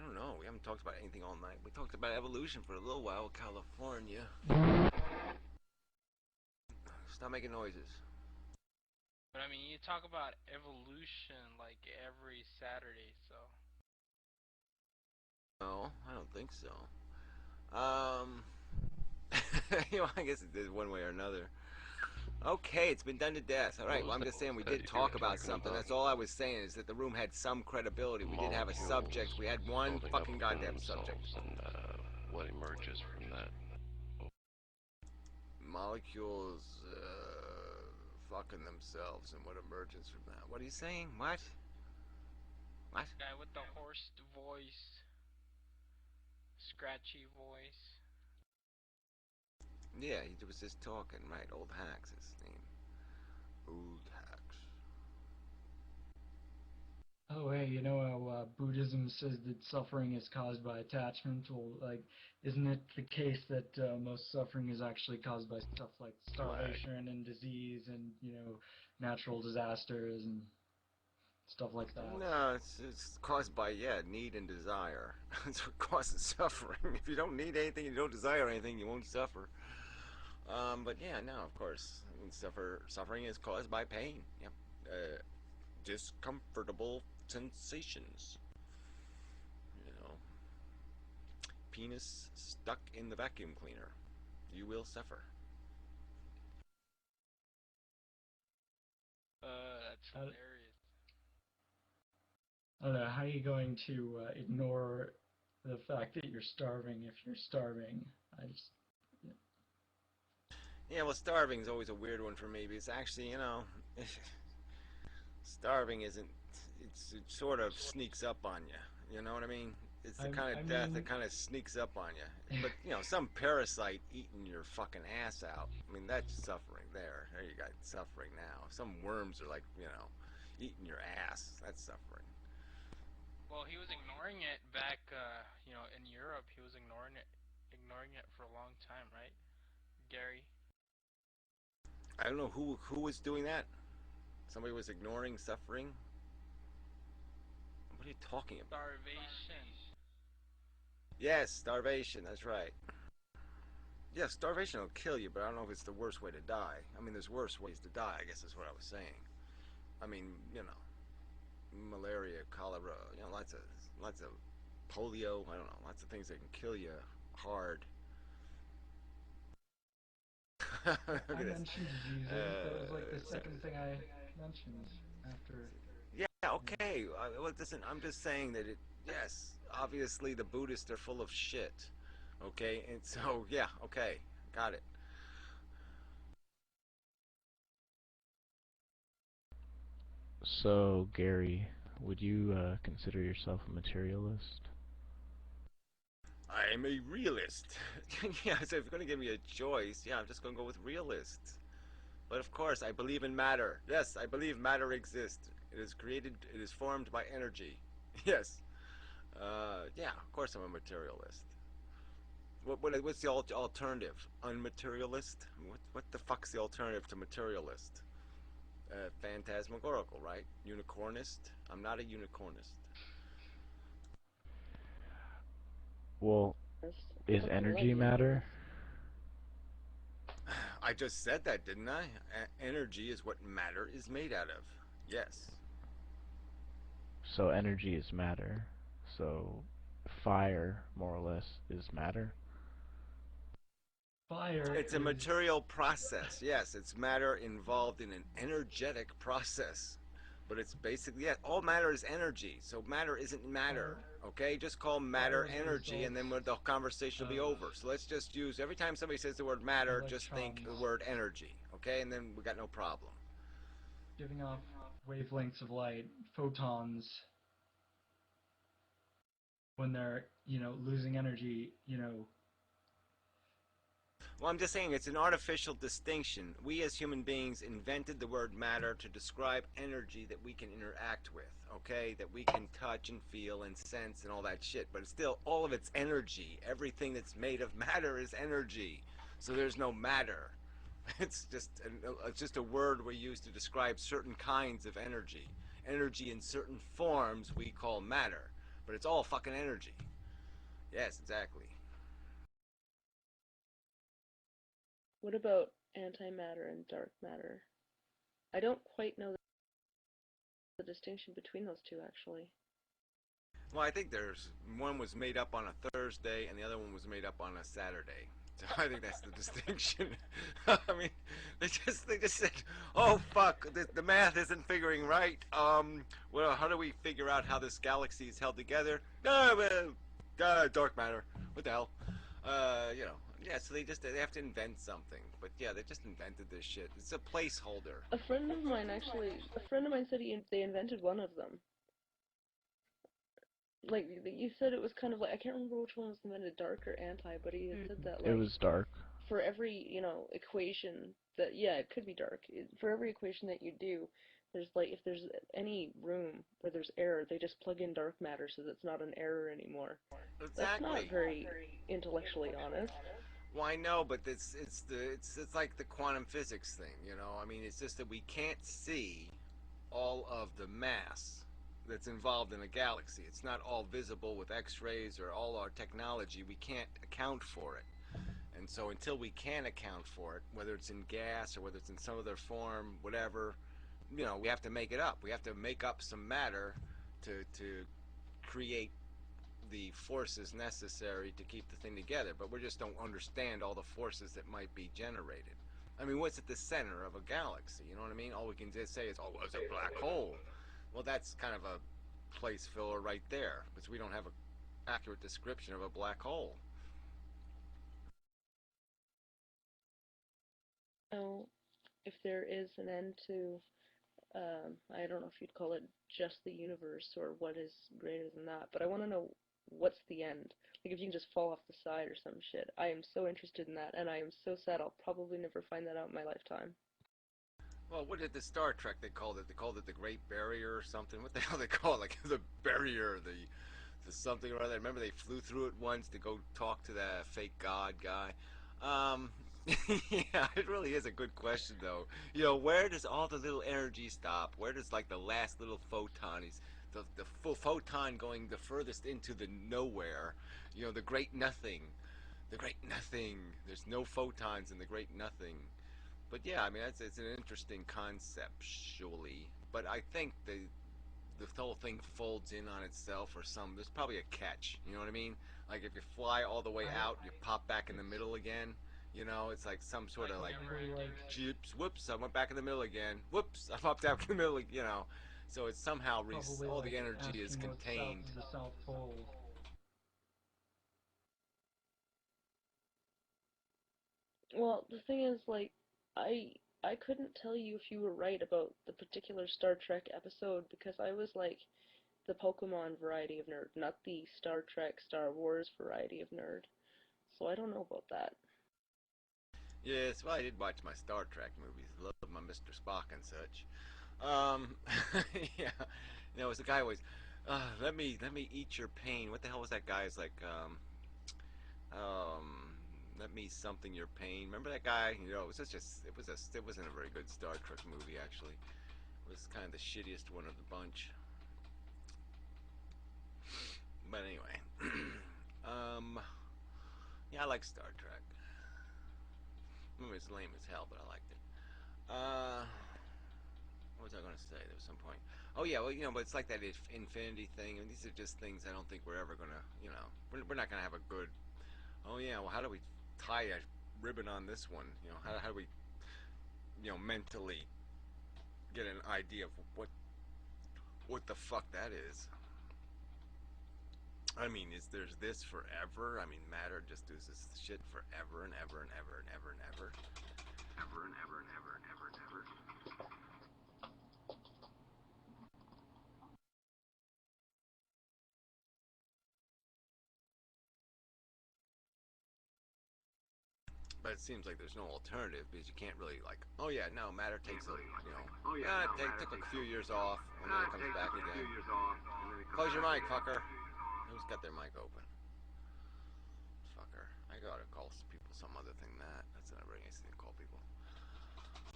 don't know. We haven't talked about anything all night. We talked about evolution for a little while. California. Stop making noises. But I mean, you talk about evolution like every Saturday, so. No, I don't think so. Um, I guess it is one way or another. Okay, it's been done to death. All right, well, I'm just saying we did talk about something. That's all I was saying is that the room had some credibility. We did have a subject. We had one fucking goddamn subject. And what emerges from that. Molecules fucking themselves and what emerges from that. What are you saying? What? What? Guy with the hoarse voice, scratchy voice. Yeah, he was just talking, right? Old Hacks, his name. Old Hacks. Oh, hey, you know how Buddhism says that suffering is caused by attachment? Well, like, isn't it the case that most suffering is actually caused by stuff like starvation and disease and, natural disasters and stuff like that? No, it's caused by, need and desire. That's what causes suffering. If you don't need anything, you don't desire anything, you won't suffer. But yeah, no, of course. I mean, suffering is caused by pain. Yep. Discomfortable sensations. You know, penis stuck in the vacuum cleaner. You will suffer. That's hilarious. I don't know, how are you going to ignore the fact that you're starving if you're starving? I just... Yeah, well, starving is always a weird one for me because actually, starving isn't. It sort of sneaks up on you. You know what I mean? It's the kind of death that kind of sneaks up on you. But some parasite eating your fucking ass out. I mean, that's suffering. There you got suffering now. Some worms are like, eating your ass. That's suffering. Well, he was ignoring it back, in Europe. He was ignoring it for a long time, right, Gary? I don't know who was doing that. Somebody was ignoring suffering. What are you talking about? Starvation. Yes, starvation. That's right. Yeah, starvation will kill you, but I don't know if it's the worst way to die. I mean, there's worse ways to die, I guess is what I was saying. I mean, malaria, cholera, lots of polio, I don't know, lots of things that can kill you hard. I mentioned diseases. That was like the second thing I mentioned after. Yeah, okay. Well, listen, I'm just saying that yes, obviously the Buddhists are full of shit. Okay, and so, yeah, okay, got it. So, Gary, would you consider yourself a materialist? I'm a realist. Yeah, so if you're going to give me a choice, yeah, I'm just going to go with realist. But of course, I believe in matter. Yes, I believe matter exists. It is created, it is formed by energy. Yes. Yeah, of course I'm a materialist. What's the alternative? Unmaterialist? What the fuck's the alternative to materialist? Phantasmagorical, right? Unicornist? I'm not a unicornist. Well, is energy matter? I just said that, didn't I? Energy is what matter is made out of. Yes. So energy is matter. So fire, more or less, is matter. Fire It's a material process. Yes, it's matter involved in an energetic process. But it's basically, yeah, all matter is energy. So matter isn't matter. Okay? Just call matter energy and then the conversation will be over. So let's just use, every time somebody says the word matter, just think the word energy. Okay? And then we got no problem. Giving off wavelengths of light, photons, when they're, losing energy, Well, I'm just saying it's an artificial distinction. We as human beings invented the word matter to describe energy that we can interact with, okay? That we can touch and feel and sense and all that shit. But it's still, all of it's energy. Everything that's made of matter is energy. So there's no matter. It's just a word we use to describe certain kinds of energy. Energy in certain forms we call matter. but it's all fucking energy. Yes, exactly. What about antimatter and dark matter? I don't quite know the distinction between those two, actually. Well, I think there's one was made up on a Thursday and the other one was made up on a Saturday. So I think that's the distinction. I mean, they just said, "Oh fuck, the math isn't figuring right. Well, how do we figure out how this galaxy is held together? Dark matter. What the hell? You know, yeah. So they have to invent something. But yeah, they just invented this shit. It's a placeholder. A friend of mine said they invented one of them. Like you said, it was kind of like I can't remember which one was invented, dark or anti, but he had said that It like was dark. for every equation that it could be dark. For every equation that you do, there's like if there's any room where there's error, they just plug in dark matter so that's not an error anymore. That's not Exactly. very intellectually honest. Well, I know, but it's like the quantum physics thing, you know. I mean, it's just that we can't see all of the mass that's involved in a galaxy. It's not all visible with X-rays or all our technology. We can't account for it. And so until we can account for it, whether it's in gas or whether it's in some other form, whatever, you know, we have to make it up. We have to make up some matter to create the forces necessary to keep the thing together, but we just don't understand all the forces that might be generated. I mean, what's at the center of a galaxy? You know what I mean? All we can just say is, oh, well, it's a black hole. Well, that's kind of a place filler right there, because we don't have an accurate description of a black hole. Oh, if there is an end to, I don't know if you'd call it just the universe or what is greater than that, but I want to know what's the end. Like if you can just fall off the side or some shit. I am so interested in that, and I am so sad I'll probably never find that out in my lifetime. Well, what did the Star Trek they called it? They called it the Great Barrier or something. What the hell they call it? Like the barrier, the something or other. Remember they flew through it once to go talk to the fake god guy. Um, yeah, it really is a good question though. You know, where does all the little energy stop? Where does like the last little photon is the full photon going the furthest into the nowhere? You know, the great nothing. The great nothing. There's no photons in the great nothing. But yeah, I mean, it's an interesting conceptually. But I think the whole thing folds in on itself, or there's probably a catch. You know what I mean? Like if you fly all the way I out, you pop back in the it's middle again. You know, it's like some sort Like of like, never probably like ending. jeeps, whoops, I went back in the middle again. Whoops, I popped out in the middle. You know, so it's somehow probably all like the energy is asking what's south contained. of the South Pole. Well, the thing is, like, I I couldn't tell you if you were right about the particular Star Trek episode because I was like the Pokemon variety of nerd, not the Star Trek, Star Wars variety of nerd. So I don't know about that. Yes, well, I did watch my Star Trek movies. Love my Mr. Spock and such. Yeah, you know, it was the guy always, let me eat your pain. What the hell was that guy? It's like, um, let me something your pain. Remember that guy? You know, it was just it wasn't a very good Star Trek movie actually. It was kind of the shittiest one of the bunch. But anyway, um, yeah, I like Star Trek. It was lame as hell, but I liked it. What was I going to say? There was some point. Oh yeah, well, you know, but it's like that infinity thing, and these are just things I don't think we're ever gonna, you know, we're not gonna have a good. Oh yeah, well, how do we tie a ribbon on this one? You know, how do we, you know, mentally get an idea of what the fuck that is? I mean, is there's this forever? I mean, matter just does this shit forever and ever and ever and ever and ever, ever and ever and ever and ever and ever. But it seems like there's no alternative because you can't really like, oh yeah, no, matter takes a, you know, yeah, it took a few years off and then it comes back again. Close your mic, fucker. Who's got their mic open? Fucker. I gotta call people some other thing than that. That's not very nice to call